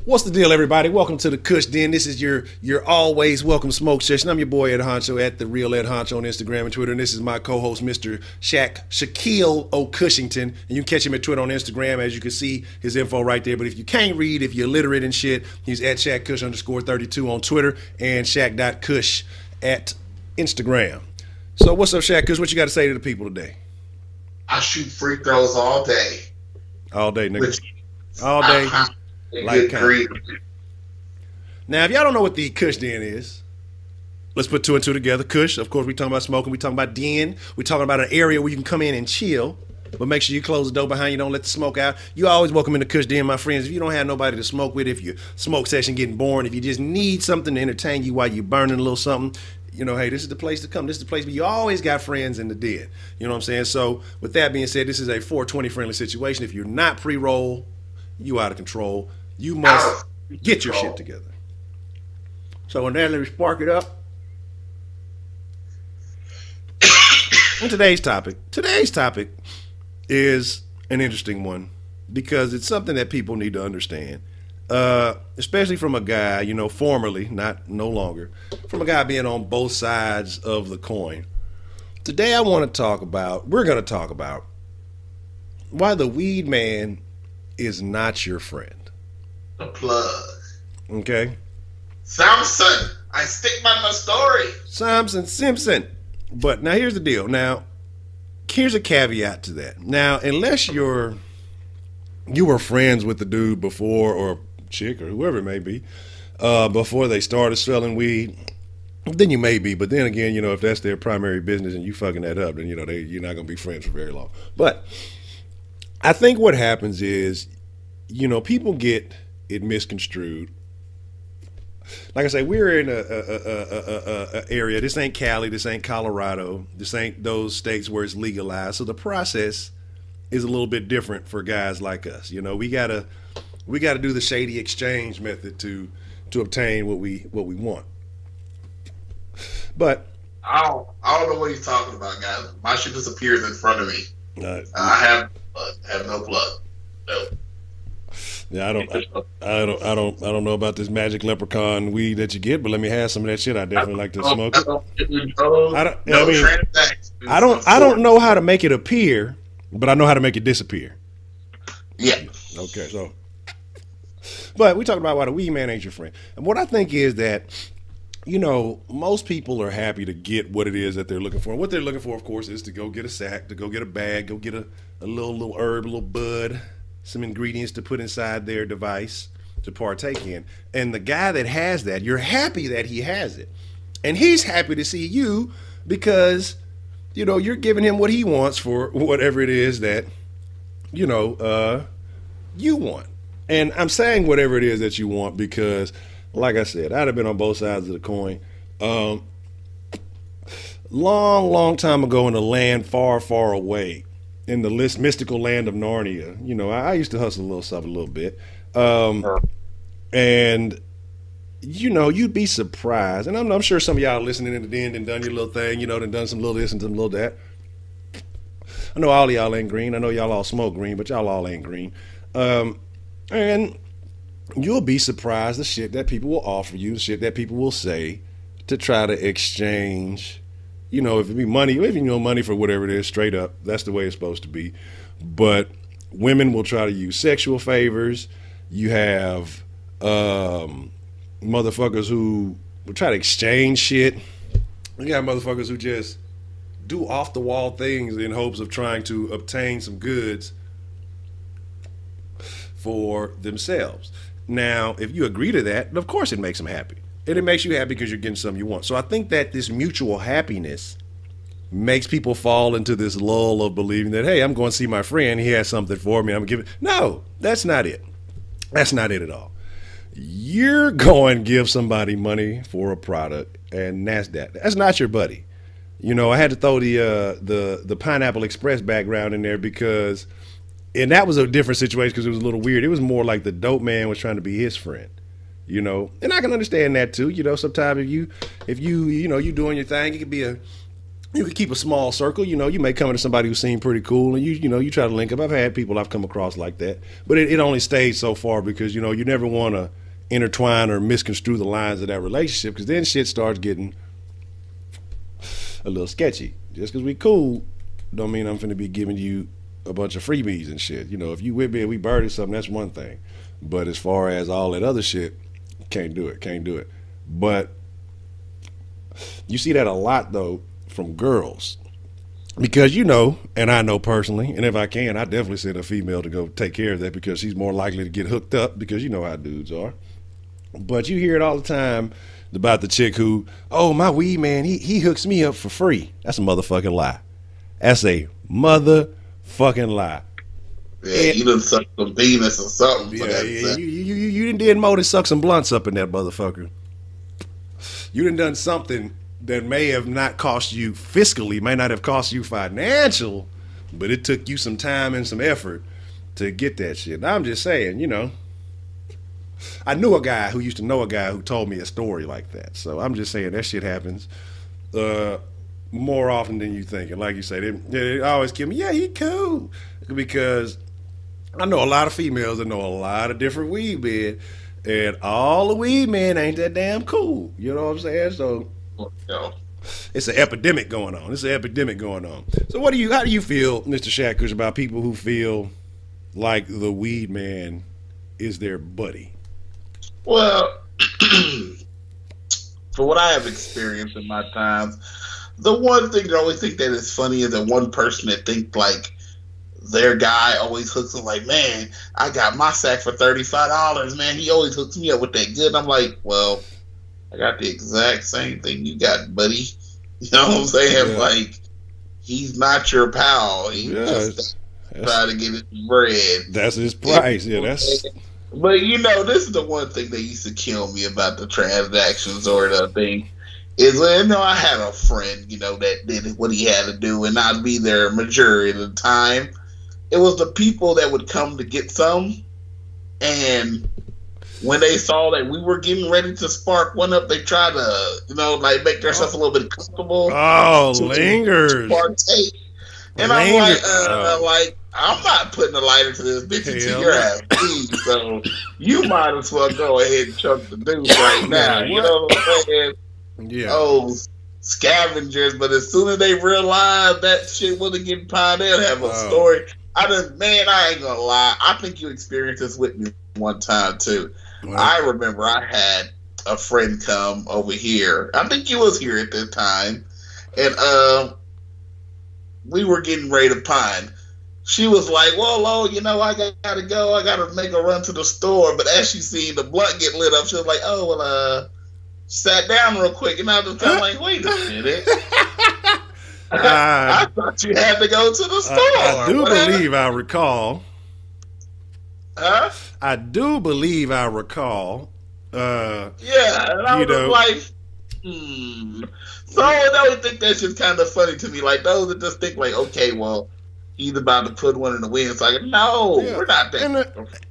What's the deal, everybody? Welcome to the Kush Den. This is your always welcome smoke session. I'm your boy Ed Honcho at the Real Ed Honcho on Instagram and Twitter, and this is my co-host, Mr. Shaquille O'Cushington, and you can catch him at Twitter on Instagram. As you can see his info right there. But if you can't read, if you're illiterate and shit, he's at ShaqCush_32 on Twitter and Shaq.Kush at Instagram. So what's up, Shaq Kush? What you got to say to the people today? I shoot free throws all day. All day, nigga. All day. Like now, if y'all don't know what the Kush Den is, let's put two and two together. Kush, of course, we talking about smoking. We talking about den. We talking about an area where you can come in and chill, but make sure you close the door behind you. Don't let the smoke out. You always welcome in the Kush Den, my friends. If you don't have nobody to smoke with, if your smoke session getting boring, if you just need something to entertain you while you're burning a little something, you know, hey, this is the place to come. This is the place, but you always got friends in the den. You know what I'm saying? So with that being said, this is a 420 friendly situation. If you're not pre-roll, you out of control. You must get your shit together. So on that, let me spark it up. And today's topic is an interesting one because it's something that people need to understand, especially from a guy, you know, formerly, no longer, from a guy being on both sides of the coin. Today we're going to talk about why the weed man is not your friend. The plug. Okay. Samson. I stick by my story. Samson Simpson. But now here's the deal. Now, here's a caveat to that. Now, unless you were friends with the dude before, or chick, or whoever it may be, before they started selling weed, then you may be. But then again, you know, if that's their primary business and you fucking that up, then, you know, you're not going to be friends for very long. But I think what happens is, you know, people get it misconstrued. Like I say, we're in a area. This ain't Cali. This ain't Colorado. This ain't those states where it's legalized. So the process is a little bit different for guys like us. You know, we gotta do the shady exchange method to obtain what we want. But I don't know what he's talking about, guys. My shit disappears in front of me. I have no plug. No. Yeah, I don't know about this magic leprechaun weed that you get, but let me have some of that shit. I definitely like to smoke it. I don't know how to make it appear, but I know how to make it disappear. Yeah. Okay, so, but we talking about why the weed man ain't your friend. And what I think is that, you know, most people are happy to get what it is that they're looking for. And what they're looking for, of course, is to go get a sack, to go get a bag, go get a little herb, a little bud, some ingredients to put inside their device to partake in. And the guy that has that, you're happy that he has it. And he's happy to see you because, you know, you're giving him what he wants for whatever it is that, you know, you want. And I'm saying whatever it is that you want because, like I said, I'd have been on both sides of the coin. Long time ago in a land far, far away, in the mystical land of Narnia, you know, I used to hustle a little something, a little bit. And, you know, you'd be surprised. And I'm sure some of y'all listening in the den and done your little thing, you know, done some little this and some little that. I know all of y'all ain't green. I know y'all all smoke green, but y'all all ain't green. And you'll be surprised the shit that people will offer you, the shit that people will say to try to exchange. You know, if it be money, if you know money for whatever it is, straight up, that's the way it's supposed to be. But women will try to use sexual favors. You have motherfuckers who will try to exchange shit. You got motherfuckers who just do off the wall things in hopes of trying to obtain some goods for themselves. Now, if you agree to that, of course it makes them happy. And it makes you happy because you're getting something you want. So I think that this mutual happiness makes people fall into this lull of believing that, hey, I'm going to see my friend. He has something for me. I'm giving. No, that's not it. That's not it at all. You're going to give somebody money for a product, and that's that. That's not your buddy. You know, I had to throw the Pineapple Express background in there because, and that was a different situation because it was a little weird. It was more like the dope man was trying to be his friend. You know, and I can understand that too. You know, sometimes if you know, you doing your thing, it could be a you can keep a small circle. You know, you may come into somebody who seemed pretty cool, and you try to link up. I've had people I've come across like that, but it only stays so far because you never want to intertwine or misconstrue the lines of that relationship because then shit starts getting a little sketchy. Just because we cool, don't mean I'm finna be giving you a bunch of freebies and shit. If you with me and we birdie something, that's one thing. But as far as all that other shit, can't do it. But you see that a lot though from girls. Because and I know personally, and if I can, I definitely send a female to go take care of that because she's more likely to get hooked up because you know how dudes are. But you hear it all the time about the chick who, oh, my weed man, he hooks me up for free. That's a motherfucking lie. That's a motherfucking lie. Yeah, you done suck some penis or something. Yeah, you done did more than suck some blunts up in that motherfucker. You done something that may have not cost you fiscally, may not have cost you financial, but it took you some time and some effort to get that shit. I'm just saying, I knew a guy who used to know a guy who told me a story like that. So I'm just saying that shit happens more often than you think. And like you say, they always kill me. Yeah, he cool. Because I know a lot of females that know a lot of different weed men, and all the weed men ain't that damn cool. You know what I'm saying? So it's an epidemic going on. So how do you feel, Mr. Shackers, about people who feel like the weed man is their buddy? Well, for what I have experienced in my times, the one thing that I always think that is funny is that one person that thinks like their guy always hooks them like, man, I got my sack for $35, man. He always hooks me up with that good. I'm like, well, I got the exact same thing you got, buddy. You know what I'm saying? Yeah. Like, he's not your pal. He just trying to get his bread. That's his price. But this is the one thing that used to kill me about the transactions or the thing is, I had a friend, that did what he had to do, and I'd be there majority of the time. It was the people that would come to get some, and when they saw that we were getting ready to spark one up, they tried to, make themselves a little bit comfortable. Oh, lingers. Partake. And I'm like, I'm not putting a lighter to this bitch until your ass leaves. So you might as well go ahead and chunk the deuce right now. You know what I'm saying? Yeah. Oh, scavengers. But as soon as they realize that shit wasn't getting pied, they'll have a story. I ain't gonna lie. I think you experienced this with me one time too. Wow. I remember I had a friend come over here. I think he was here at that time. And we were getting ready to pine. She was like, well, I gotta go. I gotta make a run to the store. But as she seen the blunt get lit up, she was like, oh, well, sat down real quick. And I was kind of like, wait a minute. I thought you had to go to the store. I do believe I recall. Huh? I do believe I recall. Yeah, and I was like, So I always think that's just kind of funny to me. Like, those that just think like, okay, well, he's about to put one in the wind. It's like, no, we're not that.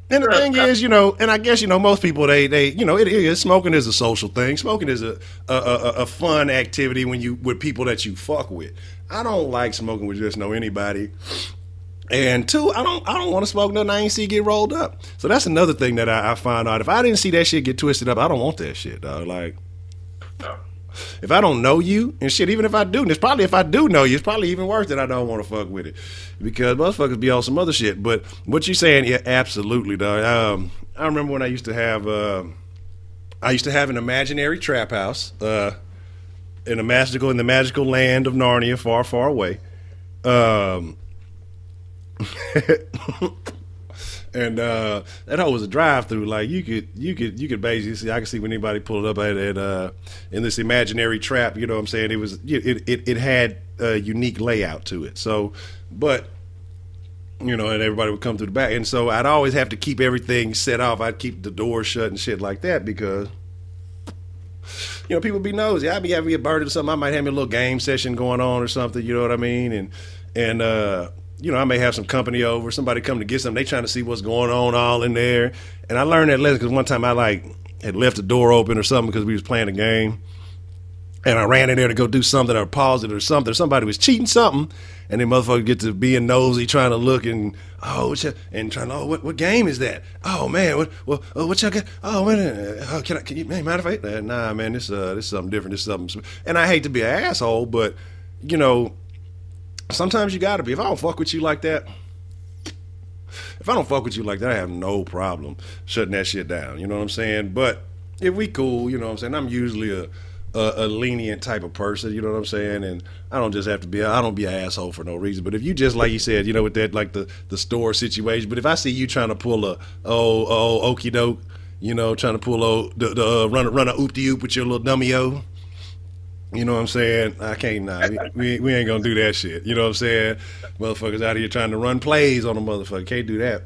And the thing is, and I guess, most people, they it is, smoking is a social thing. Smoking is a fun activity with people that you fuck with. I don't like smoking with just anybody. And two, I don't want to smoke nothing I ain't see get rolled up. So that's another thing that I find out. If I didn't see that shit get twisted up, I don't want that shit, dog. Like, if I don't know you and shit, even if I do, if I do know you, it's probably even worse that I don't want to fuck with it because motherfuckers be on some other shit. But what you saying, yeah, absolutely, dog. I remember when I used to have an imaginary trap house in the magical land of Narnia, far, far away. And that hoe was a drive-through. Like you could basically see. I could see when anybody pulled up at in this imaginary trap. You know what I'm saying? It had a unique layout to it. So, but and everybody would come through the back, and so I'd always have to keep everything set off. I'd keep the door shut and shit like that because people be nosy. I'd be having a bird or something. I might have a little game session going on or something. You know what I mean? And I may have some company over, somebody come to get something. They trying to see what's going on all in there. And I learned that lesson because one time I had left the door open or something because we was playing a game. and I ran in there to go do something or pause it or something. Somebody was cheating something, and then motherfucker get to being nosy, trying to look and and trying to what game is that? Oh man, what y'all got? Oh man, can you man matter of fact? Nah man, this is something different. This is something. And I hate to be an asshole, but you know, sometimes you gotta be. If I don't fuck with you like that. If I don't fuck with you like that, I have no problem shutting that shit down. You know what I'm saying? But if we cool, you know what I'm saying? I'm usually a lenient type of person, you know what I'm saying? And I don't just have to be, I don't be an asshole for no reason. But if you just, like you said, you know, with that, like the store situation, but if I see you trying to pull okey doke, you know, trying to pull run a oop-de-oop with your little dummy-o, you know what I'm saying? I can't, we ain't gonna do that shit. You know what I'm saying? Motherfuckers out here trying to run plays on a motherfucker. Can't do that.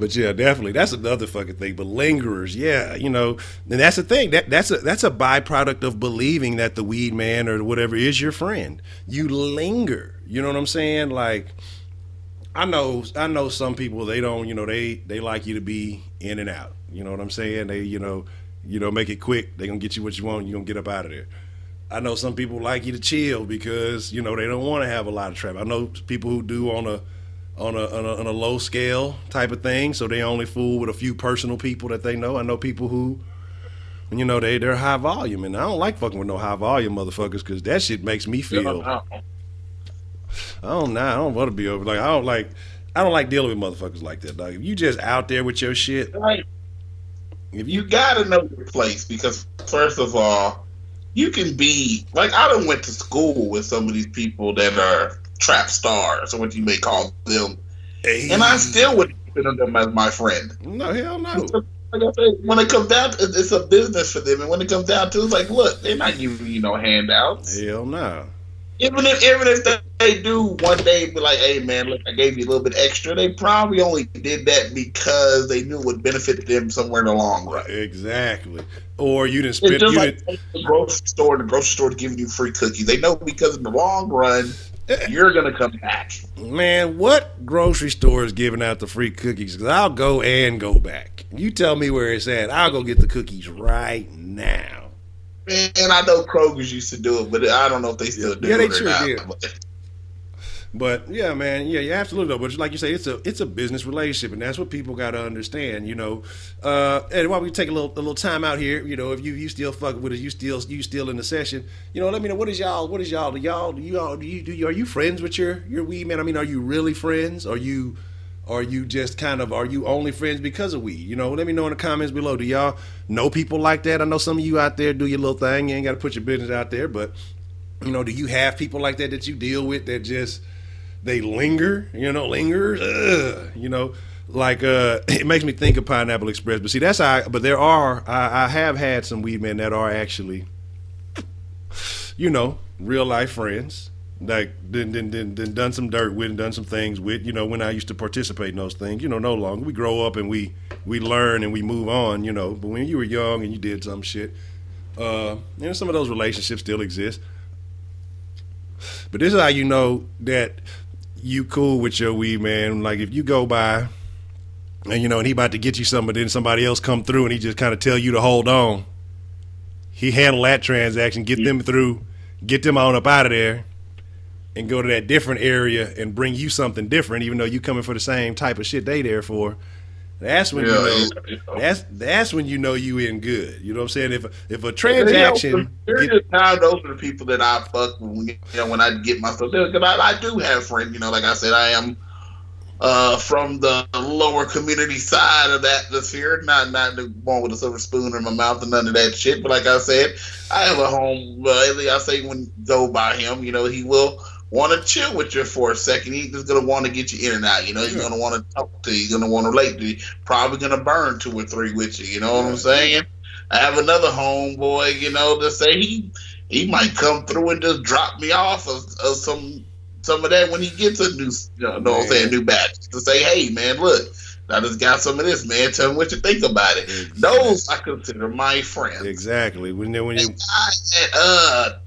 But yeah, definitely. That's another fucking thing. But lingerers, yeah, you know, and that's the thing. That's a byproduct of believing that the weed man or whatever is your friend. You linger. You know what I'm saying? Like, I know some people, they don't, you know, they like you to be in and out. You know what I'm saying? They, you know, make it quick. They gonna get you what you want. You gonna get up out of there. I know some people like you to chill because, you know, they don't want to have a lot of traffic. I know people who do on a low scale type of thing, so they only fool with a few personal people that they know. I know people who, you know, they're high volume, and I don't like fucking with no high volume motherfuckers because that shit makes me feel. I don't want to be over. Like I don't like dealing with motherfuckers like that. Like if you just out there with your shit, right. If you gotta know your place, because first of all, you can be like, I done went to school with some of these people that are trap stars, or what you may call them, and I still wouldn't consider them as my friend. No, hell no. Because, like I said, when it comes down to it's a business for them, and when it comes down to it's like, look, they're not giving you no handouts. Hell no. Even if they do one day be like, hey man, look, I gave you a little bit extra, they probably only did that because they knew it would benefit them somewhere in the long run. Exactly. Or you didn't spend. It's just like the grocery store giving you free cookies. They know because in the long run you're gonna come back. Man, what grocery store is giving out the free cookies? Because I'll go and go back. You tell me where it's at. I'll go get the cookies right now. Man, I know Kroger's used to do it, but I don't know if they still do it. Yeah, they sure did. But yeah, man, yeah, absolutely. But like you say, it's a business relationship, and that's what people got to understand. You know, and while we take a little time out here, you know, if you still fucking with us, you still in the session, you know, let me know are you friends with your weed man? I mean, are you really friends? Are you just kind of, are you only friends because of weed? You know, let me know in the comments below. Do y'all know people like that? I know some of you out there do your little thing. You ain't got to put your business out there, but you know, do you have people like that you deal with that just, they linger, you know, lingers, you know, like, it makes me think of Pineapple Express, but see, I have had some weed men that are actually, you know, real life friends. Like done some dirt with and done some things with, you know, when I used to participate in those things, you know, no longer. We grow up and we learn and we move on, you know. But when you were young and you did some shit, you know, some of those relationships still exist. But this is how you know that you cool with your weed man. Like if you go by and, you know, and he about to get you something, but then somebody else come through and he just kind of tell you to hold on. He handle that transaction, get them through, get them on up out of there, and go to that different area and bring you something different, even though you coming for the same type of shit they there for. That's when that's when you know you in good. You know what I'm saying? If a transaction, those are the people that I fuck with, you know, when I get myself there. Because I do have friends, you know, like I said, I am from the lower community side of that atmosphere, not the one with a silver spoon in my mouth and none of that shit. But like I said, I have a home. I say when go by him, you know, he will want to chill with you for a second. He's just going to want to get you in and out. You know, he's going to want to talk to you. He's going to want to relate to you. Probably going to burn 2 or 3 with you. You know what I'm saying? I have another homeboy, you know, to say he might come through and just drop me off of some of that when he gets a new, you know what I'm saying, new batch. To say, hey, man, look, I just got some of this, man. Tell me what you think about it. Exactly. Those I consider my friends. Exactly. When you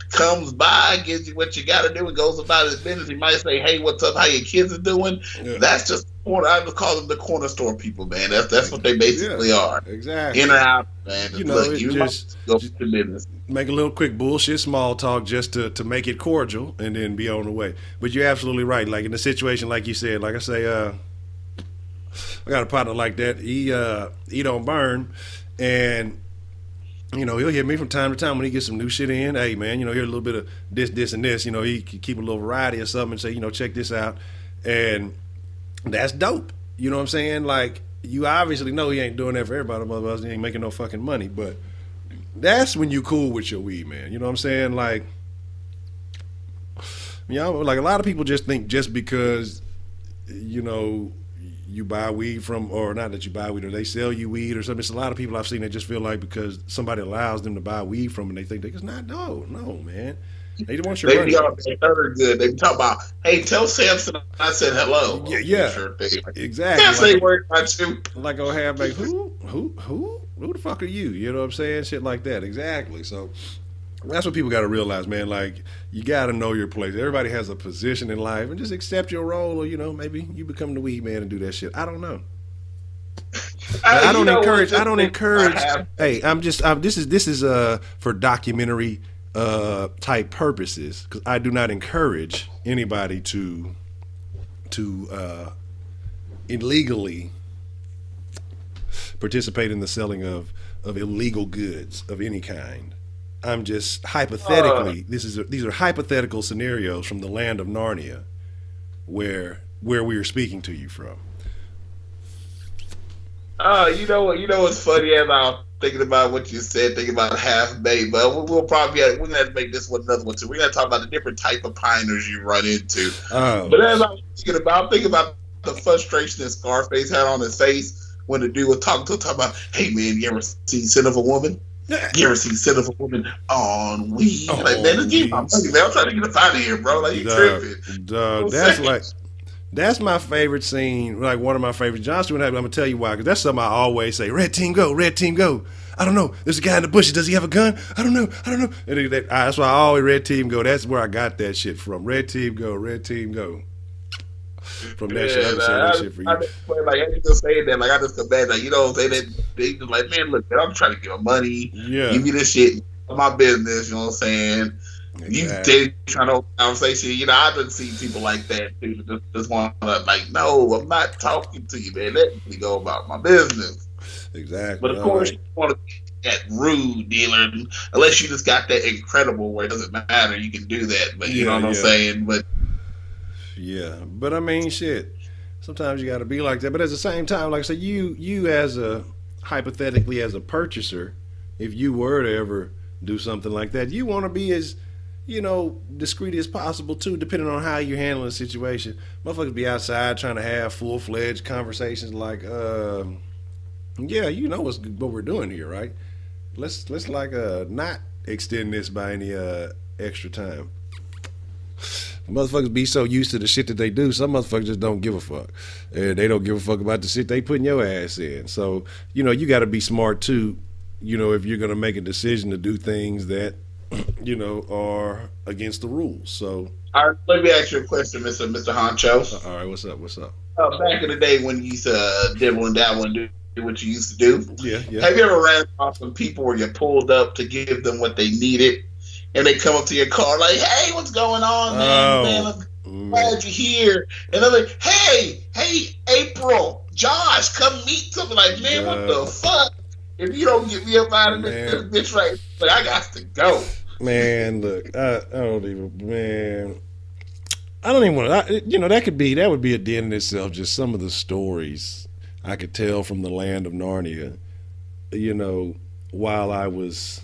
comes by, gives you what you got to do, and goes about his business. He might say, "Hey, what's up? How your kids are doing?" Yeah. That's just I would call them the corner store people, man. That's what they basically are. Exactly. In or out, man. You know, look, it just go to business. Make a little quick bullshit small talk just to make it cordial and then be on the way. But you're absolutely right. Like in a situation like you said, like I say, I got a partner like that. He don't burn, and you know, he'll hit me from time to time when he gets some new shit in. Hey man, you know, here's a little bit of this and this. You know, he can keep a little variety or something and say, you know, check this out. And that's dope. You know what I'm saying? Like, you obviously know he ain't doing that for everybody, motherfuckers. He ain't making no fucking money. But that's when you cool with your weed, man. You know what I'm saying? Like, you know, like a lot of people just think just because, you know, you buy weed from, or not that you buy weed, or they sell you weed or something. It's a lot of people I've seen that just feel like because somebody allows them to buy weed from them, they think it's not. No, man. They want your money. They all good. They talk about, hey, tell Samson I said hello. Yeah. Sure exactly. Samson ain't worried about you. Like I'll have like who the fuck are you? You know what I'm saying? Shit like that. Exactly. So that's what people got to realize, man. Like, you got to know your place. Everybody has a position in life, and just accept your role, or you know, maybe you become the weed man and do that shit. I don't know. I don't encourage. Hey, this is for documentary type purposes, because I do not encourage anybody to illegally participate in the selling of illegal goods of any kind. I'm just hypothetically. These are hypothetical scenarios from the land of Narnia, where we are speaking to you from. You know what's funny, as I'm thinking about what you said, thinking about half baked, but we're gonna have to make this one another one too. We're gonna talk about the different type of piners you run into. But as I'm thinking about the frustration that Scarface had on his face when the dude was talking about, hey man, you ever seen Sin of a Woman? You ever seen Sin of a Woman on weed? Like, man, let's get my money, man. I'm trying to get up out of here, bro. Like, you tripping. That's my favorite scene, like one of my favorites. John Stewart, I'm going to tell you why, because that's something I always say. Red team go, red team go. I don't know. There's a guy in the bushes. Does he have a gun? I don't know. And that's why I always red team go. That's where I got that shit from. Red team go, red team go. From that shit, I'm saying that shit for you. I just saying that, like, I just imagine, like, you know, they just like, man, look, man, I'm trying to get my money. Yeah. Give me this shit, my business. You know what I'm saying? Exactly. You trying to conversation. You know, I've been seeing people like that too. Just want to, like, no, I'm not talking to you, man. Let me go about my business. Exactly. But of course, you want to be that rude dealer, unless you just got that incredible where it doesn't matter. You can do that, but you know what I'm saying. But but I mean, shit. Sometimes you got to be like that. But at the same time, like I said, you as a hypothetically as a purchaser, if you were to ever do something like that, you want to be as, you know, discreet as possible too, depending on how you're handling the situation. Motherfuckers be outside trying to have full-fledged conversations like, yeah, you know what we're doing here, right? Let's like not extend this by any extra time. Motherfuckers be so used to the shit that they do. Some motherfuckers just don't give a fuck, and they don't give a fuck about the shit they putting your ass in. So, you know, you got to be smart too. You know, if you're gonna make a decision to do things that, you know, are against the rules. So, all right, let me ask you a question, Mr. Honcho. All right, what's up? Back in the day when you used to dibble and dabble and do what you used to do, yeah. Have you ever ran across some people where you pulled up to give them what they needed, and they come up to your car like, "Hey, what's going on, man? I'm glad you're here." And they're like, "Hey, April, Josh, come meet something." Like, man, what the fuck? If you don't get me up out of this bitch right, like, I got to go. Man, look, I don't even want to. You know, that would be a den in itself. Just some of the stories I could tell from the land of Narnia. You know, while I was,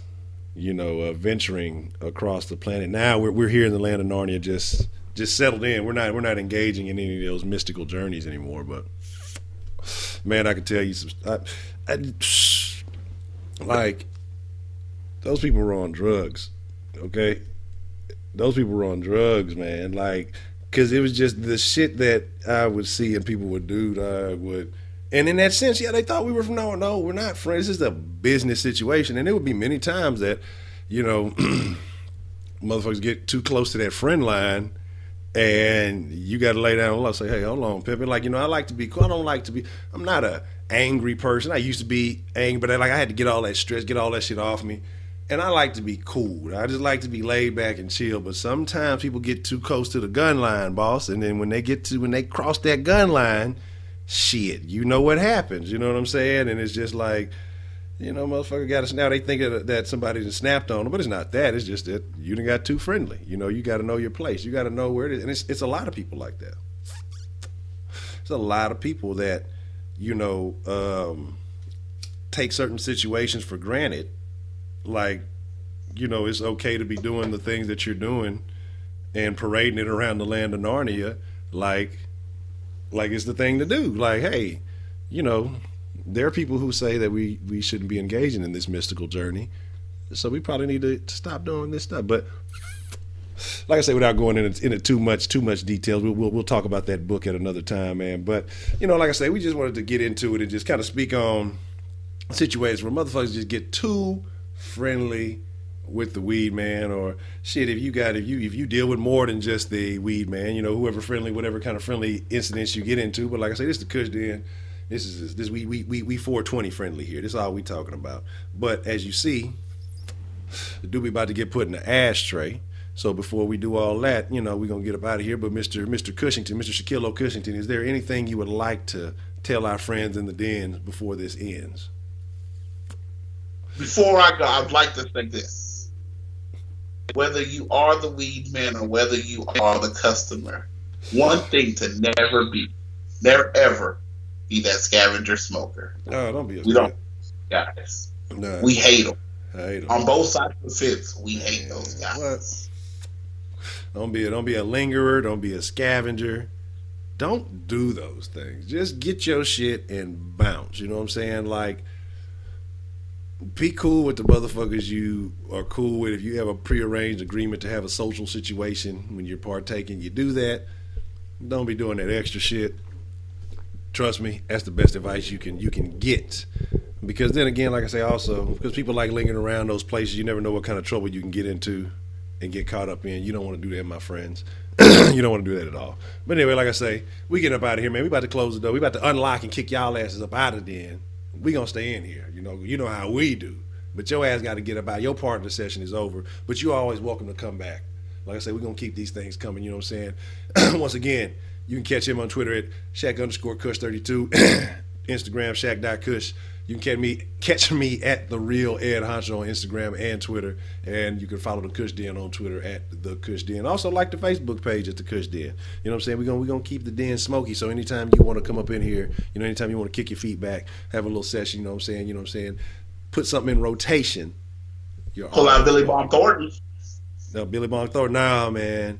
you know, venturing across the planet. Now we're here in the land of Narnia, just settled in. We're not engaging in any of those mystical journeys anymore. But man, I could tell you some. Like, those people were on drugs, okay? Those people were on drugs, man. Like, because it was just the shit that I would see and people would do. And in that sense, yeah, they thought we were from, no, we're not friends. This is a business situation. And there would be many times that, you know, motherfuckers get too close to that friend line and you got to lay down low. Say, hey, hold on, Pippin. Like, I like to be cool. I don't like to be. I'm not a angry person. I used to be angry, but I had to get all that stress, get all that shit off me. And I like to be cool. I just like to be laid back and chill. But sometimes people get too close to the gun line, boss. And then when they cross that gun line, shit, you know what happens. You know what I'm saying? And it's just like, motherfucker got us now. They think that somebody just snapped on them, but it's not that. It's just that you done got too friendly. You got to know your place. You got to know where it is. And it's a lot of people like that. It's a lot of people that, take certain situations for granted. Like, it's okay to be doing the things that you're doing and parading it around the land of Narnia like it's the thing to do. Like, hey, there are people who say that we shouldn't be engaging in this mystical journey, so we probably need to stop doing this stuff. But like I say, without going into too much details, we'll talk about that book at another time, man. But like I say, we just wanted to get into it and just kind of speak on situations where motherfuckers just get too friendly with the weed man, or shit, if you deal with more than just the weed man, whatever kind of friendly incidents you get into. But like I say, this is the Kush Den. This we 420 friendly here. This is all we talking about. But as you see, the dude be about to get put in the ashtray. So before we do all that, we're gonna get up out of here. But Mr. Cushington, Mr. Shaquille O'Cushington, is there anything you would like to tell our friends in the den before this ends? Before I go, I'd like to say this. Whether you are the weed man or whether you are the customer, one thing to never ever be that scavenger smoker. No, don't be. We don't, guys. No. We hate them. I hate them. On both sides of the fence, we hate those guys. What? Don't be a lingerer. Don't be a scavenger. Don't do those things. Just get your shit and bounce. You know what I'm saying? Like, be cool with the motherfuckers you are cool with. If you have a prearranged agreement to have a social situation when you're partaking, you do that. Don't be doing that extra shit. Trust me, that's the best advice you can get. Because then again, like I say, also, because people like lingering around those places, you never know what kind of trouble you can get into and get caught up in. You don't want to do that, my friends. You don't want to do that at all. But anyway, like I say, we get up out of here, man. We about to close the door. We about to unlock and kick y'all asses up out of the den. We gonna stay in here. You know how we do. But your ass got to get up out. Your part of the session is over. But you're always welcome to come back. Like I say, we're gonna keep these things coming. You know what I'm saying? Once again, you can catch him on Twitter at Shaq_Kush32, Instagram Shaq.Kush. You can catch me at The Real Ed Honcho on Instagram and Twitter. And you can follow the Kush Den on Twitter at The Kush Den. Also like the Facebook page at The Kush Den. You know what I'm saying? We're gonna keep the den smoky. So anytime you want to come up in here, anytime you want to kick your feet back, have a little session, you know what I'm saying? Put something in rotation. Pull out Billy Bob Thornton. No, Billy Bob Thornton. Nah, man.